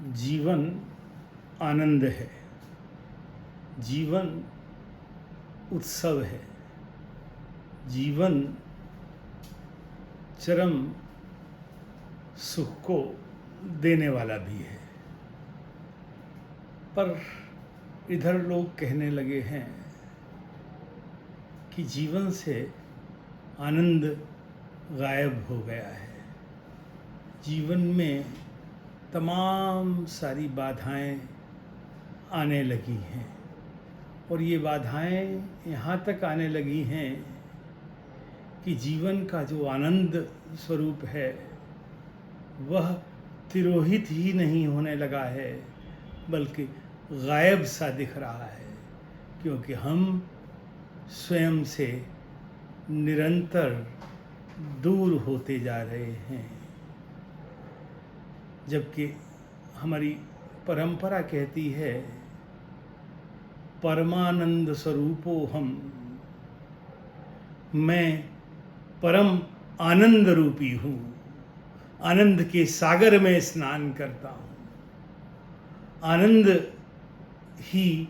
जीवन आनंद है, जीवन उत्सव है, जीवन चरम सुख को देने वाला भी है। पर इधर लोग कहने लगे हैं कि जीवन से आनंद गायब हो गया है। जीवन में तमाम सारी बाधाएं आने लगी हैं और ये बाधाएं यहाँ तक आने लगी हैं कि जीवन का जो आनंद स्वरूप है वह तिरोहित ही नहीं होने लगा है, बल्कि गायब सा दिख रहा है, क्योंकि हम स्वयं से निरंतर दूर होते जा रहे हैं। जबकि हमारी परंपरा कहती है परमानंद स्वरूपो हम, मैं परम आनंद रूपी हूँ, आनंद के सागर में स्नान करता हूँ। आनंद ही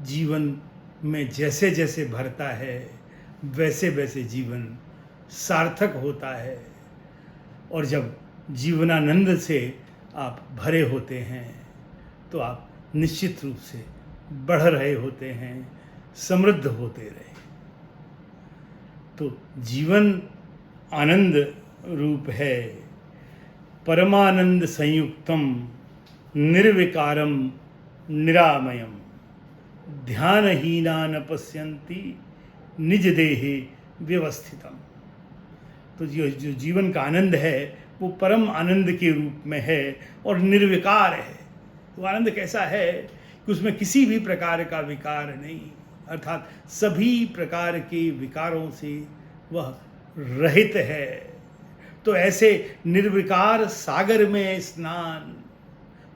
जीवन में जैसे जैसे भरता है वैसे वैसे जीवन सार्थक होता है। और जब जीवनानंद से आप भरे होते हैं तो आप निश्चित रूप से बढ़ रहे होते हैं, समृद्ध होते रहे। तो जीवन आनंद रूप है, परमानंद संयुक्तम निर्विकारम निरामयम ध्यानहीना न पश्यन्ति निज देहे व्यवस्थितम। तो जो जीवन का आनंद है वो परम आनंद के रूप में है और निर्विकार है। वो आनंद कैसा है कि उसमें किसी भी प्रकार का विकार नहीं, अर्थात सभी प्रकार के विकारों से वह रहित है। तो ऐसे निर्विकार सागर में स्नान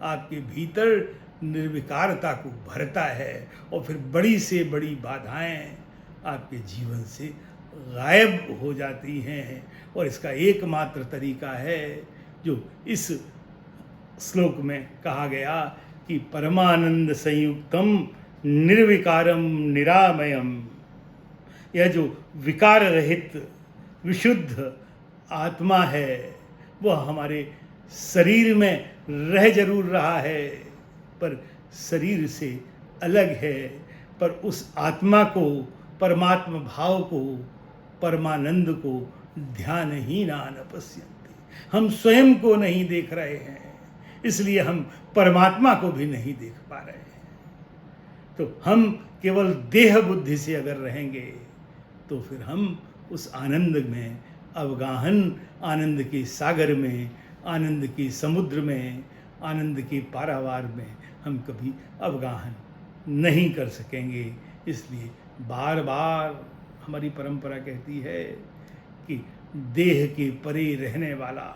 आपके भीतर निर्विकारता को भरता है और फिर बड़ी से बड़ी बाधाएं आपके जीवन से गायब हो जाती हैं। और इसका एकमात्र तरीका है जो इस श्लोक में कहा गया कि परमानंद संयुक्तम निर्विकारम निरामयम। यह जो विकार रहित विशुद्ध आत्मा है वह हमारे शरीर में रह जरूर रहा है पर शरीर से अलग है, पर उस आत्मा को, परमात्मा भाव को, परमानंद को ध्यानहीना न पश्यन्ति। हम स्वयं को नहीं देख रहे हैं, इसलिए हम परमात्मा को भी नहीं देख पा रहे हैं। तो हम केवल देह बुद्धि से अगर रहेंगे तो फिर हम उस आनंद में अवगाहन, आनंद के सागर में, आनंद के समुद्र में, आनंद के पारावार में हम कभी अवगाहन नहीं कर सकेंगे। इसलिए बार बार हमारी परंपरा कहती है कि देह के परे रहने वाला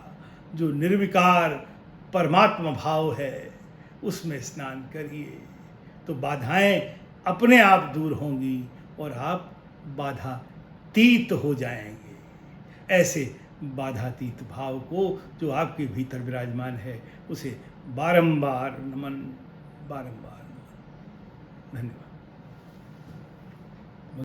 जो निर्विकार परमात्मा भाव है उसमें स्नान करिए, तो बाधाएं अपने आप दूर होंगी और आप बाधातीत हो जाएंगे। ऐसे बाधातीत भाव को जो आपके भीतर विराजमान है उसे बारंबार नमन, बारंबार नमन। धन्यवाद।